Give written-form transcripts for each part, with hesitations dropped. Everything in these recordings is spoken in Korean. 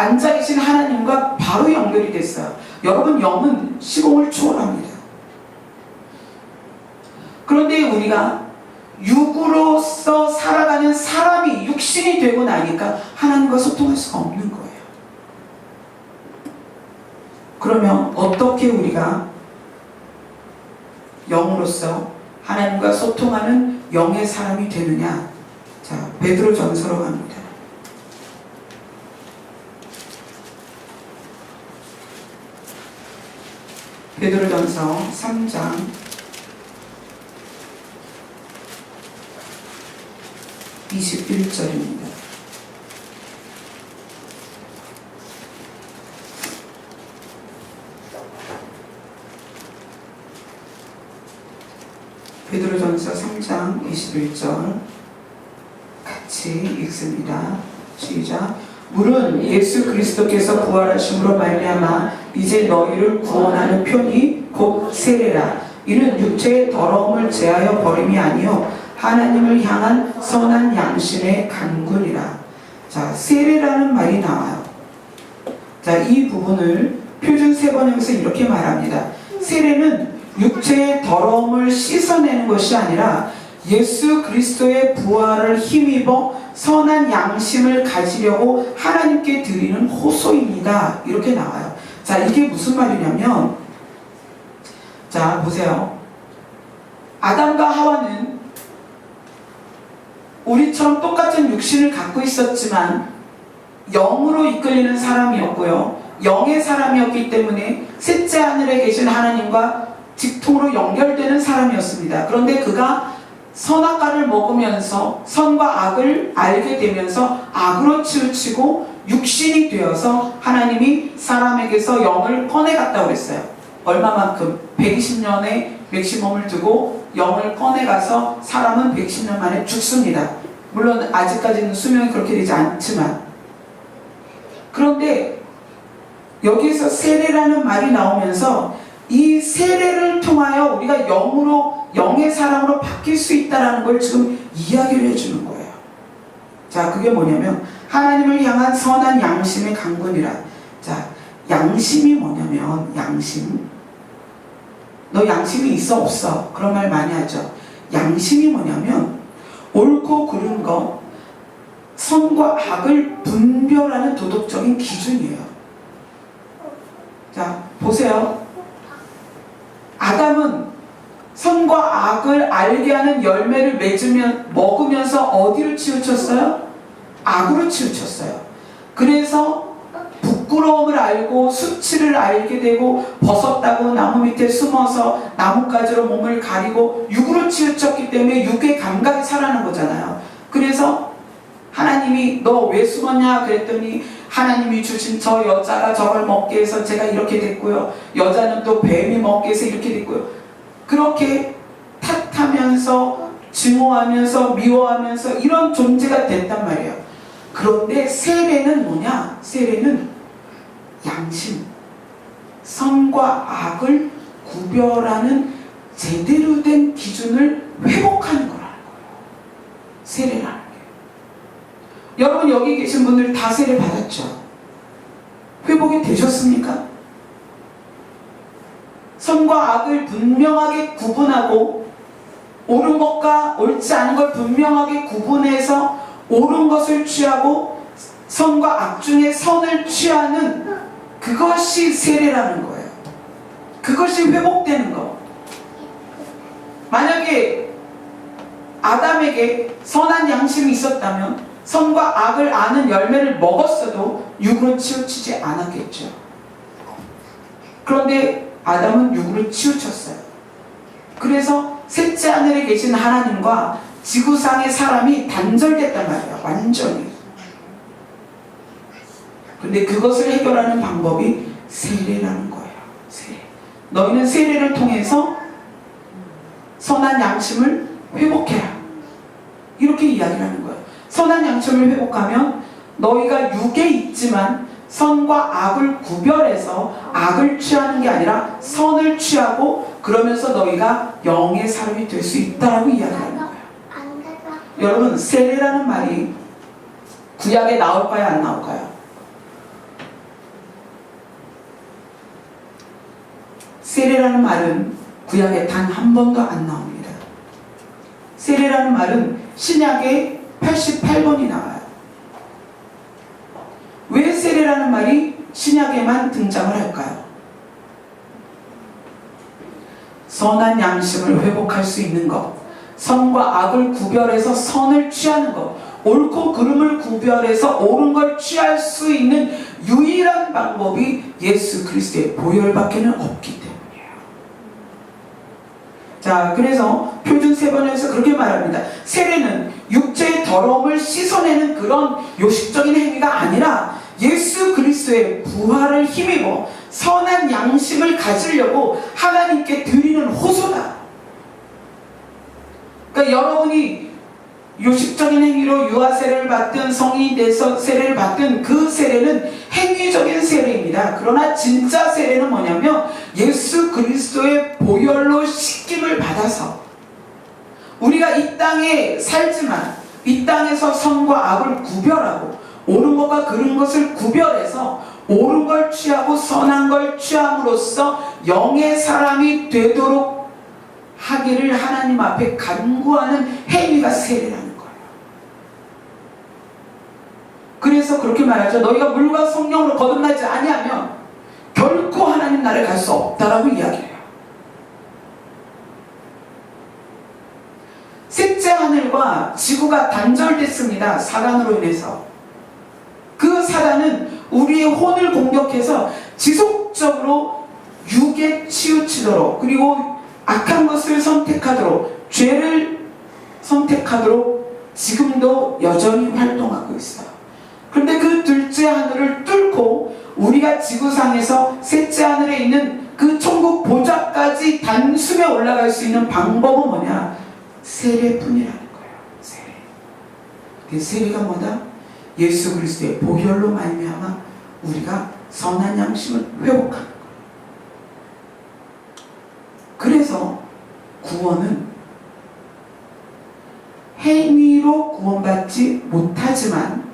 앉아 계신 하나님과 바로 연결이 됐어요. 여러분, 영은 시공을 초월합니다. 그런데 우리가 육으로서 살아가는 사람이 육신이 되고 나니까 하나님과 소통할 수가 없는 거예요. 그러면 어떻게 우리가 영으로서 하나님과 소통하는 영의 사람이 되느냐? 자, 베드로전서로 갑니다. 베드로전서 3장 21절입니다. 베드로전서 3장 21절 같이 읽습니다. 시작. 물은 예수 그리스도께서 부활하심으로 말미암아 이제 너희를 구원하는 편이 곧 세례라. 이는 육체의 더러움을 제하여 버림이 아니요 하나님을 향한 선한 양심의 간구니라. 자, 세례라는 말이 나와요. 자, 이 부분을 표준 세번역에서 이렇게 말합니다. 세례는 육체의 더러움을 씻어내는 것이 아니라 예수 그리스도의 부활을 힘입어 선한 양심을 가지려고 하나님께 드리는 호소입니다. 이렇게 나와요. 자, 이게 무슨 말이냐면, 자, 보세요. 아담과 하와는 우리처럼 똑같은 육신을 갖고 있었지만 영으로 이끌리는 사람이었고요. 영의 사람이었기 때문에 셋째 하늘에 계신 하나님과 직통으로 연결되는 사람이었습니다. 그런데 그가 선악과를 먹으면서 선과 악을 알게 되면서 악으로 치우치고 육신이 되어서 하나님이 사람에게서 영을 꺼내갔다고 그랬어요. 얼마만큼? 120년의 맥시멈을 두고 영을 꺼내가서 사람은 120년 만에 죽습니다. 물론 아직까지는 수명이 그렇게 되지 않지만. 그런데 여기서 세례라는 말이 나오면서 이 세례를 통하여 우리가 영의 사람으로 바뀔 수 있다는 걸 지금 이야기를 해주는 거예요. 자, 그게 뭐냐면 하나님을 향한 선한 양심의 강군이라. 자, 양심이 뭐냐면, 양심. 너 양심이 있어 없어? 그런 말 많이 하죠. 양심이 뭐냐면 옳고 그른 거, 선과 악을 분별하는 도덕적인 기준이에요. 자, 보세요. 아담은 선과 악을 알게 하는 열매를 먹으면서 어디로 치우쳤어요? 악으로 치우쳤어요. 그래서 부끄러움을 알고 수치를 알게 되고 벗었다고 나무 밑에 숨어서 나뭇가지로 몸을 가리고 육으로 치우쳤기 때문에 육의 감각이 살아난 거잖아요. 그래서 하나님이 너 왜 숨었냐 그랬더니 하나님이 주신 저 여자가 저걸 먹게 해서 제가 이렇게 됐고요. 여자는 또 뱀이 먹게 해서 이렇게 됐고요. 그렇게 탓하면서 증오하면서 미워하면서 이런 존재가 됐단 말이에요. 그런데 세례는 뭐냐? 세례는 양심, 선과 악을 구별하는 제대로 된 기준을 회복하는 거라는 거예요. 세례라는 게. 여러분, 여기 계신 분들 다 세례 받았죠? 회복이 되셨습니까? 선과 악을 분명하게 구분하고 옳은 것과 옳지 않은 걸 분명하게 구분해서 옳은 것을 취하고 선과 악 중에 선을 취하는 그것이 세례라는 거예요. 그것이 회복되는 거. 만약에 아담에게 선한 양심이 있었다면 선과 악을 아는 열매를 먹었어도 육으로 치우치지 않았겠죠. 그런데 아담은 육으로 치우쳤어요. 그래서 셋째 하늘에 계신 하나님과 지구상의 사람이 단절됐단 말이에요. 완전히. 근데 그것을 해결하는 방법이 세례라는 거예요. 세례. 너희는 세례를 통해서 선한 양심을 회복해라. 이렇게 이야기를 하는 거예요. 선한 양심을 회복하면 너희가 육에 있지만 선과 악을 구별해서 악을 취하는 게 아니라 선을 취하고 그러면서 너희가 영의 사람이 될 수 있다라고 이야기하는 거예요. 여러분, 세례라는 말이 구약에 나올까요? 안 나올까요? 세례라는 말은 구약에 단 한 번도 안 나옵니다. 세례라는 말은 신약에 88번이 나와요. 왜 세례라는 말이 신약에만 등장을 할까요? 선한 양심을 회복할 수 있는 것, 선과 악을 구별해서 선을 취하는 것, 옳고 그름을 구별해서 옳은 걸 취할 수 있는 유일한 방법이 예수 그리스도의 보혈밖에는 없기 때문이에요. 자, 그래서 표준 세번역에서 그렇게 말합니다. 세례는 육체의 더러움을 씻어내는 그런 요식적인 행위가 아니라 예수 그리스도의 부활을 힘입어 선한 양심을 가지려고 하나님께 드리는 호소다. 그러니까 여러분이 요식적인 행위로 유아 세례를 받든 성인이 돼서 세례를 받든 그 세례는 행위적인 세례입니다. 그러나 진짜 세례는 뭐냐면 예수 그리스도의 보혈로 씻김을 받아서 우리가 이 땅에 살지만 이 땅에서 선과 악을 구별하고 옳은 것과 그른 것을 구별해서 옳은 걸 취하고 선한 걸 취함으로써 영의 사람이 되도록 하기를 하나님 앞에 간구하는 행위가 세례라는 거예요. 그래서 그렇게 말하죠. 너희가 물과 성령으로 거듭나지 아니하면 결코 하나님 나라에 갈 수 없다라고 이야기해요. 셋째 하늘과 지구가 단절됐습니다. 사단으로 인해서. 그 사단은 우리의 혼을 공격해서 지속적으로 육에 치우치도록, 그리고 악한 것을 선택하도록, 죄를 선택하도록 지금도 여전히 활동하고 있어요. 그런데 그 둘째 하늘을 뚫고 우리가 지구상에서 셋째 하늘에 있는 그 천국 보좌까지 단숨에 올라갈 수 있는 방법은 뭐냐? 세례뿐이라는 거예요. 세례. 그 세례가 뭐다? 예수 그리스도의 보혈로 말미암아 우리가 선한 양심을 회복하는 거예요. 그래서 구원은 행위로 구원받지 못하지만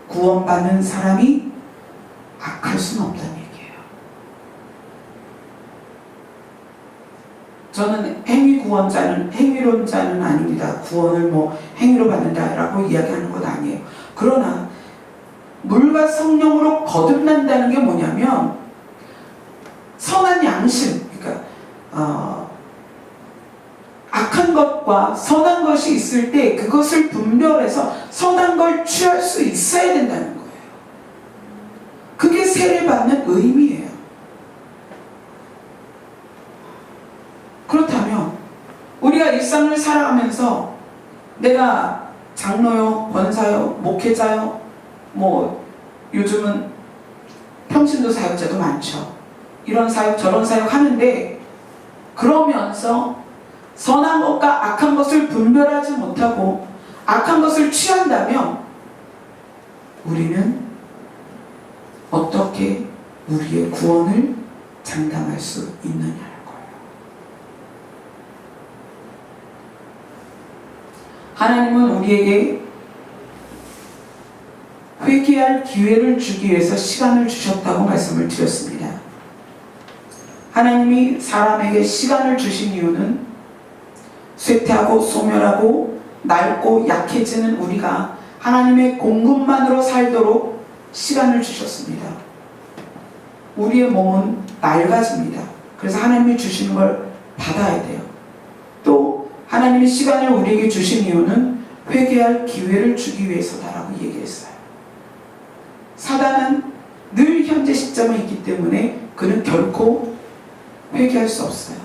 구원받는 사람이 악할 수는 없다는 얘기예요. 저는 행위론자는 아닙니다. 구원을 행위로 받는다라고 이야기하는 건 아니에요. 그러나 물과 성령으로 거듭난다는 게 뭐냐면 선한 양심, 그러니까 악한 것과 선한 것이 있을 때 그것을 분별해서 선한 걸 취할 수 있어야 된다는 거예요. 그게 세례받는 의미예요. 그렇다면 우리가 일상을 살아가면서 내가 장로요, 권사요, 목회자요, 요즘은 평신도 사역자도 많죠. 이런 사역 저런 사역 하는데 그러면서 선한 것과 악한 것을 분별하지 못하고 악한 것을 취한다면 우리는 어떻게 우리의 구원을 장담할 수 있느냐는 거예요. 하나님은 우리에게 회개할 기회를 주기 위해서 시간을 주셨다고 말씀을 드렸습니다. 하나님이 사람에게 시간을 주신 이유는 쇠퇴하고 소멸하고 낡고 약해지는 우리가 하나님의 공급만으로 살도록 시간을 주셨습니다. 우리의 몸은 낡아집니다. 그래서 하나님이 주시는 걸 받아야 돼요. 또 하나님이 시간을 우리에게 주신 이유는 회개할 기회를 주기 위해서다라고 얘기했어요. 사단은 늘 현재 시점에 있기 때문에 그는 결코 회개할 수 없어요.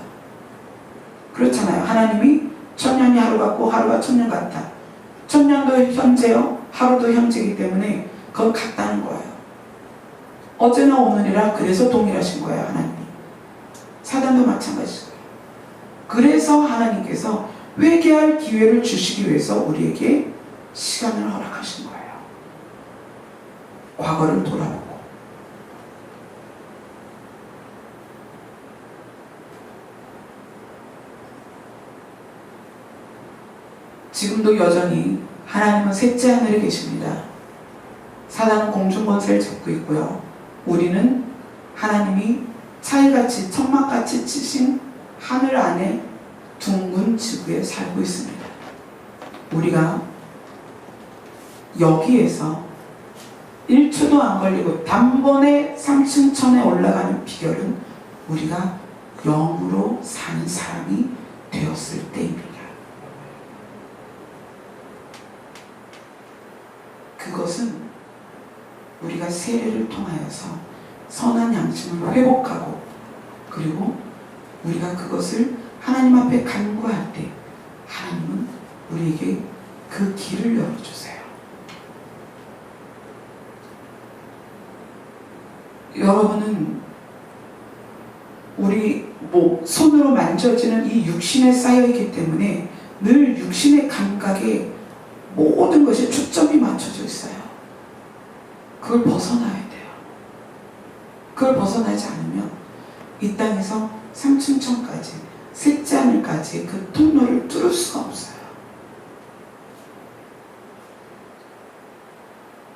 그렇잖아요. 하나님이 천년이 하루 같고 하루가 천년 같다. 천년도 현재요, 하루도 현재이기 때문에 그건 같다는 거예요. 어제나 오늘이라 그래서 동일하신 거예요. 하나님이. 사단도 마찬가지예요. 그래서 하나님께서 회개할 기회를 주시기 위해서 우리에게 시간을 허락하신 거예요. 과거를 돌아보고. 지금도 여전히 하나님은 셋째 하늘에 계십니다. 사단은 공중권세를 잡고 있고요. 우리는 하나님이 차이같이 천막같이 치신 하늘 안에 둥근 지구에 살고 있습니다. 우리가 여기에서 1초도 안 걸리고 단번에 3층 천에 올라가는 비결은 우리가 영으로 사는 사람이 되었을 때입니다. 그것은 우리가 세례를 통하여서 선한 양심을 회복하고 그리고 우리가 그것을 하나님 앞에 간구할 때 하나님은 우리에게 그 길을 열어주세요. 여러분은 우리 손으로 만져지는 이 육신에 쌓여있기 때문에 늘 육신의 감각에 모든 것이 초점이 맞춰져 있어요. 그걸 벗어나야 돼요. 그걸 벗어나지 않으면 이 땅에서 3층 천까지 셋째 하늘까지 그 통로를 뚫을 수가 없어요.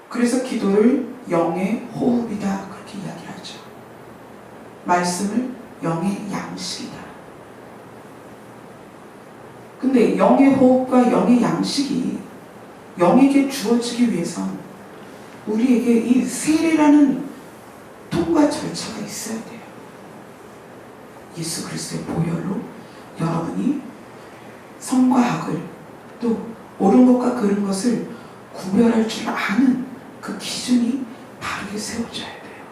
그래서 기도를 영의 호흡이다 그렇게 이야기를 하죠. 말씀을 영의 양식이다. 근데 영의 호흡과 영의 양식이 영에게 주어지기 위해선 우리에게 이 세례라는 통과 절차가 있어야 돼요. 예수 그리스도의 보혈로 여러분이 선과 악을 또 옳은 것과 그른 것을 구별할 줄 아는 그 기준이 바르게 세워져야 돼요.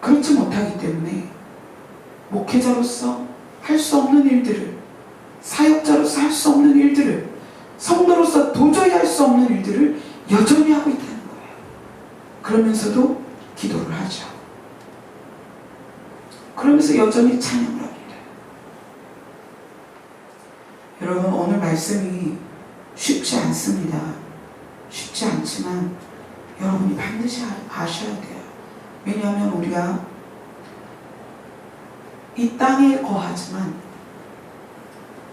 그렇지 못하기 때문에 목회자로서 할 수 없는 일들을, 사역자로서 할 수 없는 일들을, 성도로서 도저히 할 수 없는 일들을 여전히 하고 있다는 거예요. 그러면서도 기도를 하죠. 그러면서 여전히 찬양을 합니다. 여러분, 오늘 말씀이 쉽지 않습니다. 쉽지 않지만 여러분이 반드시 아셔야 돼요. 왜냐하면 우리가 이 땅에 거하지만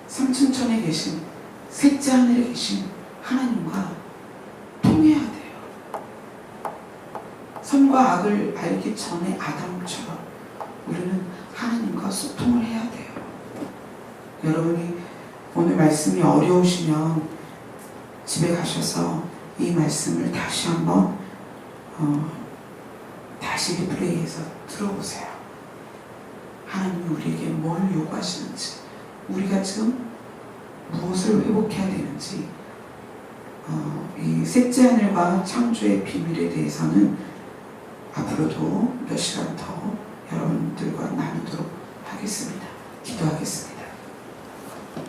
3층 천에 계신 셋째 하늘에 계신 하나님과 통해야 돼요. 선과 악을 알기 전에 아담처럼 우리는 하나님과 소통을 해야 돼요. 여러분이 오늘 말씀이 어려우시면 집에 가셔서 이 말씀을 다시 한번 다시 리플레이해서 들어보세요. 하나님이 우리에게 뭘 요구하시는지, 우리가 지금 무엇을 회복해야 되는지, 이 셋째 하늘과 창조의 비밀에 대해서는 앞으로도 몇 시간 더 여러분들과 나누도록 하겠습니다. 기도하겠습니다.